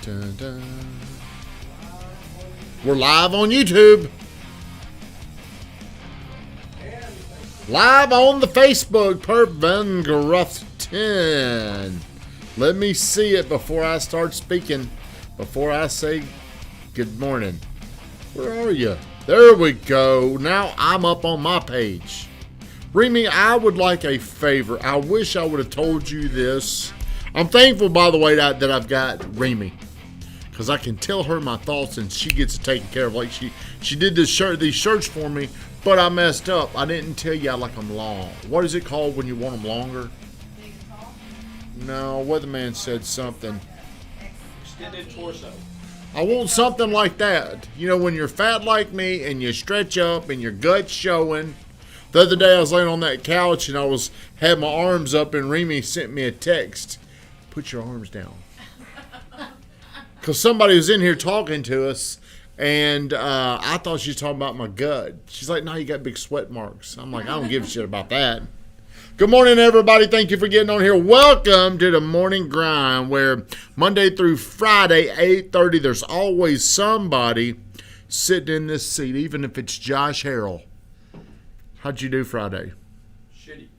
Dun, dun. We're live on YouTube. Live on the Facebook, Perp Van Grufton. Let me see it before I start speaking. Before I say good morning. Where are you? There we go. Now I'm up on my page. Remy, I would like a favor. I wish I would have told you this. I'm thankful, by the way, that I've got Remy, because I can tell her my thoughts and she gets it taken care of. Like she did these shirts for me, but I messed up. I didn't tell you I like them long. What is it called when you want them longer? No, weatherman said something. Extended torso. I want something like that. You know, when you're fat like me and you stretch up and your gut's showing. The other day I was laying on that couch and I had my arms up and Remy sent me a text. Put your arms down. Because somebody was in here talking to us and I thought she was talking about my gut. She's like, no, you got big sweat marks. I'm like, I don't give a shit about that. Good morning, everybody. Thank you for getting on here. Welcome to the Morning Grind, where Monday through Friday, 8:30, there's always somebody sitting in this seat, even if it's Josh Harrell. How'd you do Friday? Shitty.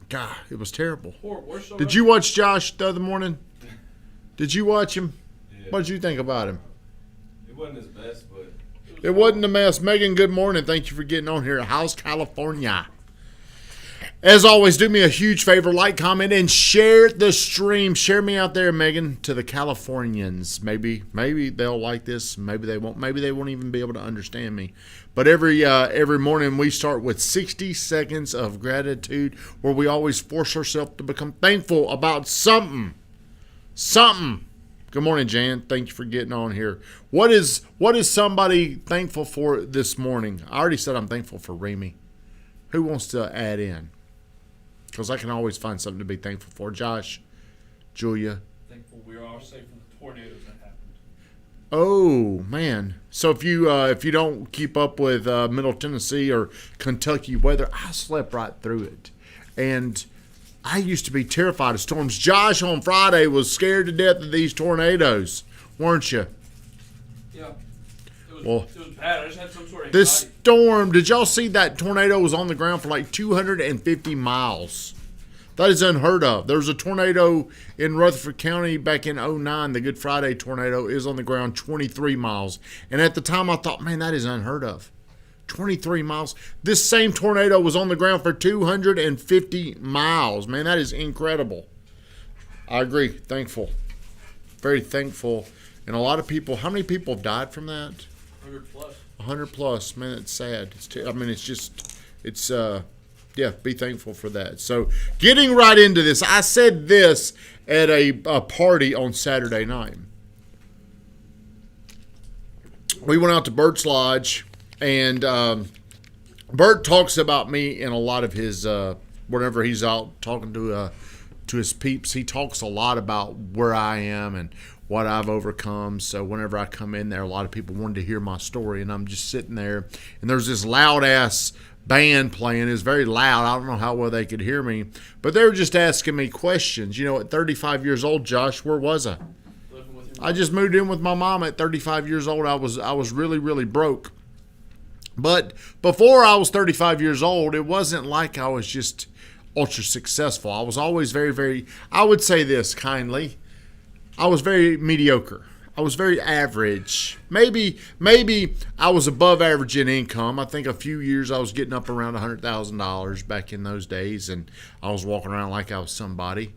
God, it was terrible. Horrible. Did you watch Josh the other morning? Did you watch him? Yeah. What did you think about him? It wasn't his best, but... It wasn't a mess. Megan, good morning. Thank you for getting on here. How's California? As always, do me a huge favor. Like, comment, and share the stream. Share me out there, Megan, to the Californians. Maybe they'll like this. Maybe they won't. Maybe they won't even be able to understand me. But every morning we start with 60 seconds of gratitude, where we always force ourselves to become thankful about something. Something. Good morning, Jan. Thank you for getting on here. What is somebody thankful for this morning? I already said I'm thankful for Remy. Who wants to add in? Because I can always find something to be thankful for. Josh, Julia. Thankful we are all safe from the tornadoes that happened. Oh, man. So if you don't keep up with Middle Tennessee or Kentucky weather, I slept right through it. And I used to be terrified of storms. Josh on Friday was scared to death of these tornadoes, weren't you? Yeah. It was bad. I just had some sort of this anxiety. Storm, did y'all see that tornado was on the ground for like 250 miles? That is unheard of. There was a tornado in Rutherford County back in 2009. The Good Friday tornado is on the ground 23 miles. And at the time I thought, man, that is unheard of. 23 miles. This same tornado was on the ground for 250 miles. Man, that is incredible. I agree. Thankful. Very thankful. And a lot of people, how many people have died from that? 100 plus. 100 plus. Man, it's sad. Be thankful for that. So, getting right into this, I said this at a party on Saturday night. We went out to Bert's Lodge, and Bert talks about me in a lot of his, whenever he's out talking to his peeps, he talks a lot about where I am and what I've overcome. So whenever I come in there, a lot of people wanted to hear my story, and I'm just sitting there, and there's this loud-ass band playing. It's very loud. I don't know how well they could hear me, but they were just asking me questions. You know, at 35 years old, Josh, where was I? Living with your I just moved in with my mom at 35 years old. I was really, really broke. But before I was 35 years old, it wasn't like I was just ultra successful. I was always very, very, I would say this kindly, I was very mediocre. I was very average. Maybe I was above average in income. I think a few years I was getting up around $100,000 back in those days, and I was walking around like I was somebody.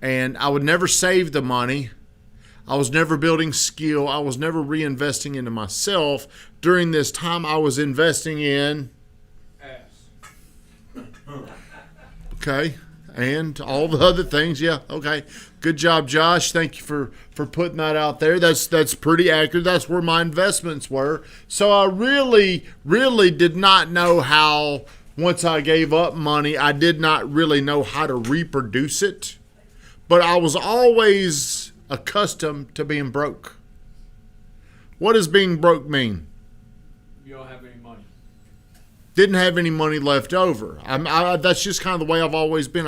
And I would never save the money. I was never building skill. I was never reinvesting into myself. During this time, I was investing in ass. Okay. And all the other things, yeah, okay. Good job, Josh. Thank you for putting that out there. That's pretty accurate. That's where my investments were. So I really, really did not know how, once I gave up money, I did not really know how to reproduce it. But I was always accustomed to being broke. What does being broke mean? You don't have any money. Didn't have any money left over. That's just kind of the way I've always been.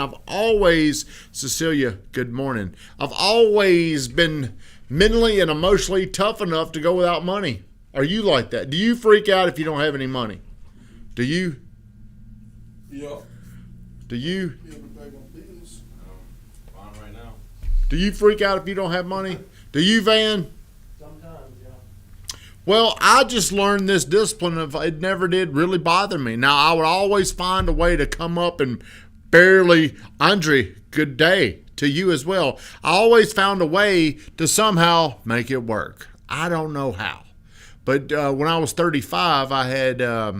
Cecilia, good morning. I've always been mentally and emotionally tough enough to go without money? Are you like that? Do you freak out if you don't have any money? Do you? Yeah. Do you? Yeah, but pay my bills. Fine right now. Do you freak out if you don't have money? Do you, Van? Sometimes, yeah. Well, I just learned this discipline of it never did really bother me. Now, I would always find a way to come up and barely, Andre, good day to you as well. I always found a way to somehow make it work. I don't know how. But when I was 35, I had, I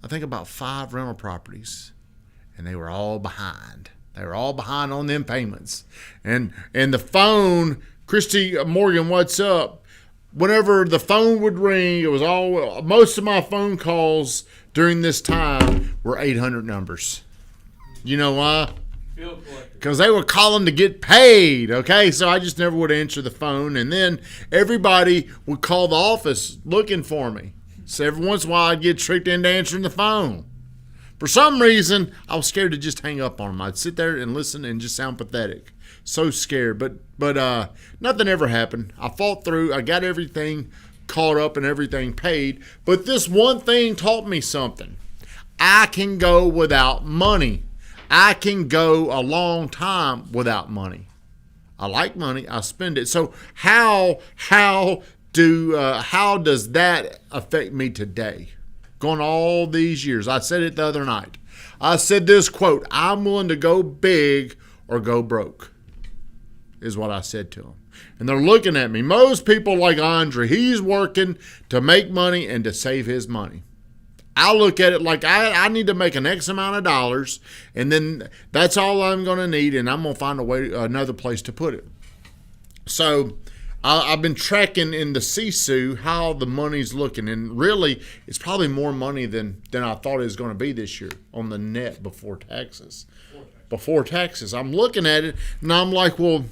think, about 5 rental properties, and they were all behind. They were all behind on them payments. And the phone, Christy Morgan, what's up? Whenever the phone would ring, it was all, most of my phone calls during this time were 800 numbers. You know why? Bill collector. Because they were calling to get paid, okay? So I just never would answer the phone. And then everybody would call the office looking for me. So every once in a while I'd get tricked into answering the phone. For some reason, I was scared to just hang up on them. I'd sit there and listen and just sound pathetic. So scared. But nothing ever happened. I fought through. I got everything caught up and everything paid. But this one thing taught me something. I can go without money. I can go a long time without money. I like money. I spend it. So how does that affect me today? Going all these years. I said it the other night. I said this quote, I'm willing to go big or go broke, is what I said to them. And they're looking at me. Most people like Andre, he's working to make money and to save his money. I look at it like I need to make an X amount of dollars, and then that's all I'm going to need, and I'm going to find another place to put it. So I've been tracking in the CSU how the money's looking, and really it's probably more money than I thought it was going to be this year on the net before taxes. Before taxes. I'm looking at it, and I'm like, well,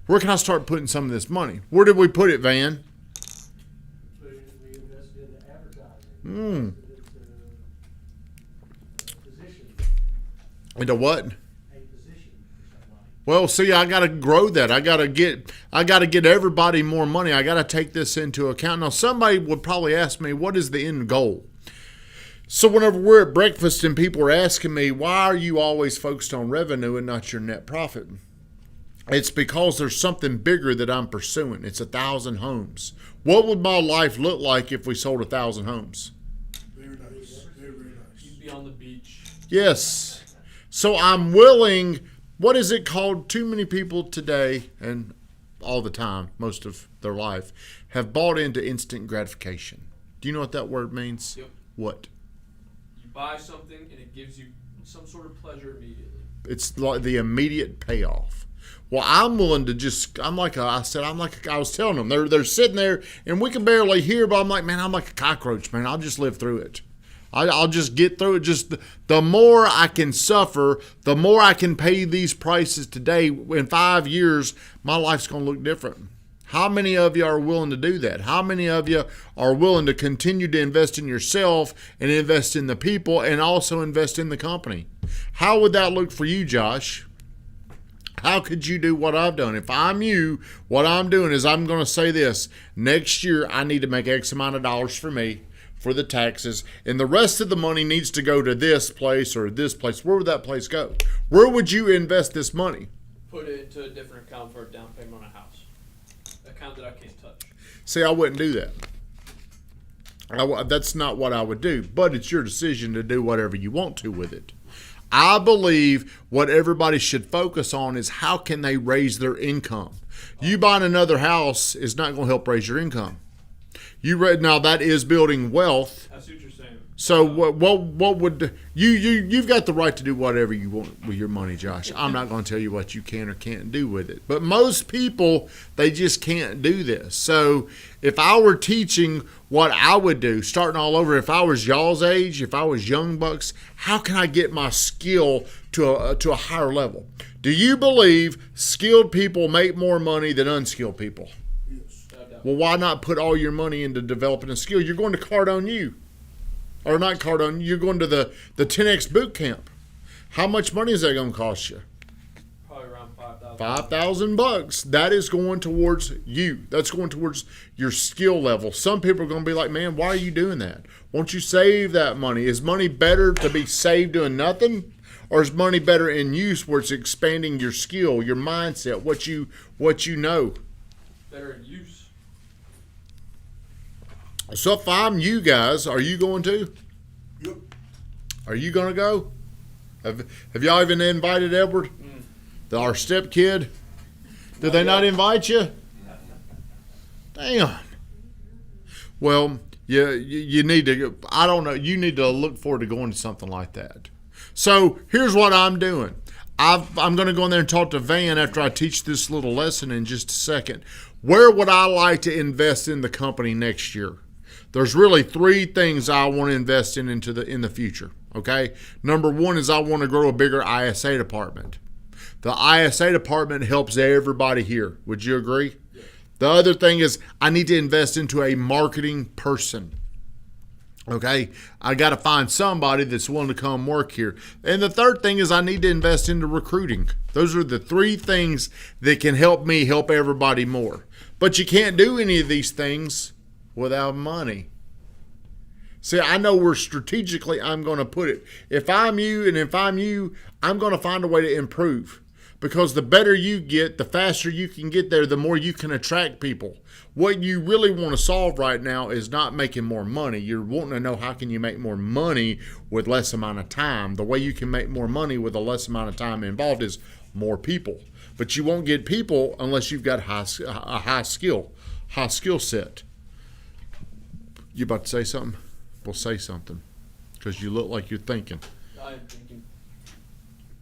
where can I start putting some of this money? Where did we put it, Van? We invested in advertising. Mm. Position. Into what? A position for somebody. Well, see, I got to grow that. I got to get everybody more money. I got to take this into account. Now, somebody would probably ask me, what is the end goal? So whenever we're at breakfast and people are asking me, why are you always focused on revenue and not your net profit? It's because there's something bigger that I'm pursuing. It's 1,000 homes. What would my life look like if we sold 1,000 homes? Very nice. Very, very nice. You'd be on the beach. Yes. So I'm willing, what is it called? Too many people today and all the time, most of their life, have bought into instant gratification. Do you know what that word means? Yep. What? You buy something and it gives you some sort of pleasure immediately. It's like the immediate payoff. Well, I'm willing to just, I was telling them, they're sitting there and we can barely hear, but I'm like, man, I'm like a cockroach, man. I'll just live through it. I'll just get through it. Just the more I can suffer, the more I can pay these prices today. In 5 years, my life's going to look different. How many of you are willing to do that? How many of you are willing to continue to invest in yourself and invest in the people and also invest in the company? How would that look for you, Josh? How could you do what I've done? If I'm you, what I'm doing is I'm going to say this. Next year, I need to make X amount of dollars for me, for the taxes, and the rest of the money needs to go to this place or this place. Where would that place go? Where would you invest this money? Put it into a different account for a down payment on a house. Account that I can't touch. See, I wouldn't do that. That's not what I would do, but it's your decision to do whatever you want to with it. I believe what everybody should focus on is how can they raise their income. You buying another house is not going to help raise your income. Now that is building wealth. I see what you're saying. So what would you've got the right to do whatever you want with your money, Josh. I'm not going to tell you what you can or can't do with it. But most people, they just can't do this. So if I were teaching what I would do, starting all over, if I was y'all's age, if I was young bucks, how can I get my skill to a higher level? Do you believe skilled people make more money than unskilled people? Yes. Well, why not put all your money into developing a skill? You're going to Cardone U. Or not Cardone, you're going to the 10X boot camp. How much money is that going to cost you? Probably around $5,000. $5,000. $5,000. That is going towards you. That's going towards your skill level. Some people are going to be like, man, why are you doing that? Won't you save that money? Is money better to be saved doing nothing? Or is money better in use where it's expanding your skill, your mindset, what you know? Better in use. So if I'm you guys, are you going to? Yep. Are you going to go? Have y'all even invited Edward? Our step kid? Did they not invite you? Damn. Well, you need to, I don't know, you need to look forward to going to something like that. So here's what I'm doing. I'm going to go in there and talk to Van after I teach this little lesson in just a second. Where would I like to invest in the company next year? There's really three things I want to invest in the future. Okay. Number one is I want to grow a bigger ISA department. The ISA department helps everybody here. Would you agree? Yeah. The other thing is I need to invest into a marketing person. Okay, I got to find somebody that's willing to come work here. And the third thing is I need to invest into recruiting. Those are the three things that can help me help everybody more. But you can't do any of these things without money. See, I know where strategically I'm going to put it. If I'm you, I'm going to find a way to improve. Because the better you get, the faster you can get there, the more you can attract people. What you really want to solve right now is not making more money. You're wanting to know how can you make more money with less amount of time. The way you can make more money with a less amount of time involved is more people. But you won't get people unless you've got a high skill set. You about to say something? Well, say something, because you look like you're thinking. I am thinking.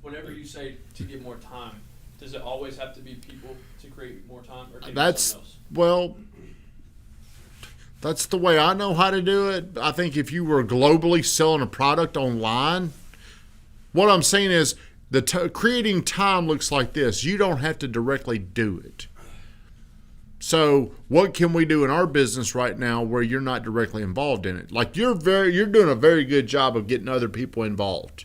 Whenever you say to get more time, does it always have to be people to create more time, or can it be something else? Well, that's the way I know how to do it. I think if you were globally selling a product online, what I'm saying is creating time looks like this. You don't have to directly do it. So what can we do in our business right now where you're not directly involved in it? Like you're doing a very good job of getting other people involved.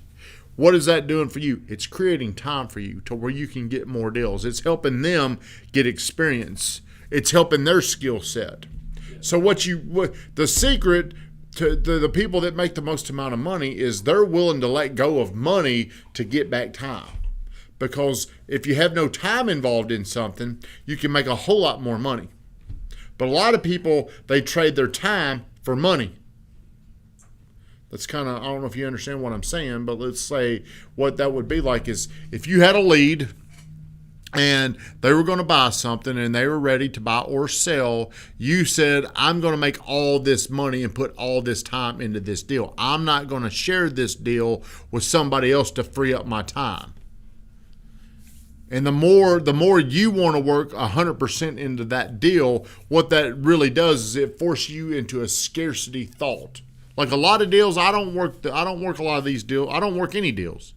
What is that doing for you? It's creating time for you to where you can get more deals. It's helping them get experience. It's helping their skill set. So the secret to the people that make the most amount of money is they're willing to let go of money to get back time. Because if you have no time involved in something, you can make a whole lot more money. But a lot of people, they trade their time for money. That's kind of, I don't know if you understand what I'm saying, but let's say what that would be like is if you had a lead and they were going to buy something and they were ready to buy or sell, you said, I'm going to make all this money and put all this time into this deal. I'm not going to share this deal with somebody else to free up my time. And the more you want to work 100% into that deal, what that really does is it forces you into a scarcity thought. Like a lot of deals, I don't work a lot of these deals. I don't work any deals.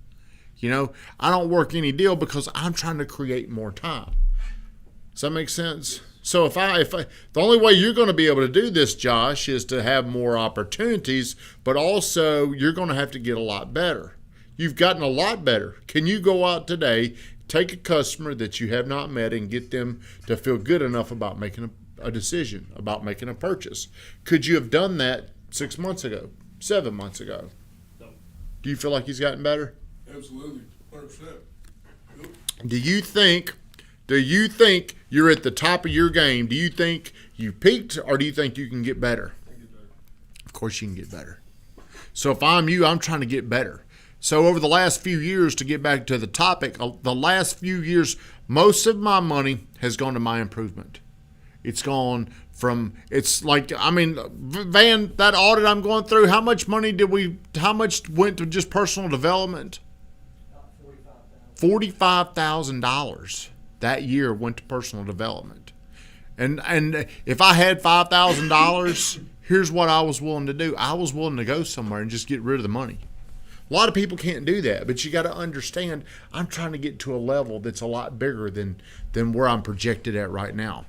I don't work any deal because I'm trying to create more time. Does that make sense? So if the only way you're going to be able to do this, Josh, is to have more opportunities, but also you're going to have to get a lot better. You've gotten a lot better. Can you go out today, take a customer that you have not met and get them to feel good enough about making a decision, about making a purchase? Could you have done that 6 months ago, 7 months ago? No. Do you feel like he's gotten better? Absolutely, 100%. Yep. Do you think you're at the top of your game? Do you think you peaked, or do you think you can get better? I can get better. Of course you can get better. So if I'm you, I'm trying to get better. So over the last few years, to get back to the topic, the last few years, most of my money has gone to my improvement. It's gone from, Van, that audit I'm going through, how much went to just personal development? $45,000 that year went to personal development. And if I had $5,000, here's what I was willing to do. I was willing to go somewhere and just get rid of the money. A lot of people can't do that, but you got to understand I'm trying to get to a level that's a lot bigger than where I'm projected at right now.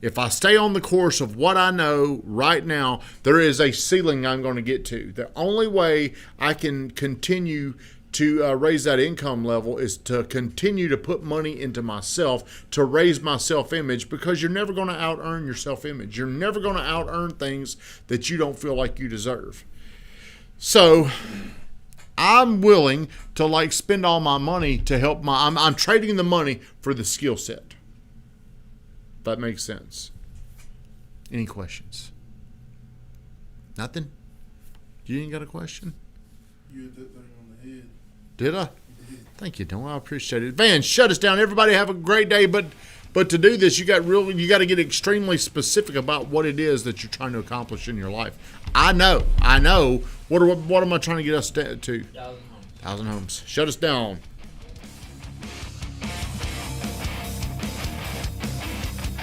If I stay on the course of what I know right now, there is a ceiling I'm going to get to. The only way I can continue to raise that income level is to continue to put money into myself to raise my self-image, because you're never going to out-earn your self-image. You're never going to out-earn things that you don't feel like you deserve. So I'm willing to like spend all my money to help I'm trading the money for the skill set. That makes sense. Any questions? Nothing? You ain't got a question? You hit that thing on the head. Did I? Thank you, Don. I appreciate it. Van, shut us down. Everybody have a great day. But to do this, you got to get extremely specific about what it is that you're trying to accomplish in your life. I know. What am I trying to get us to? 1,000 homes. 1,000 homes. Shut us down.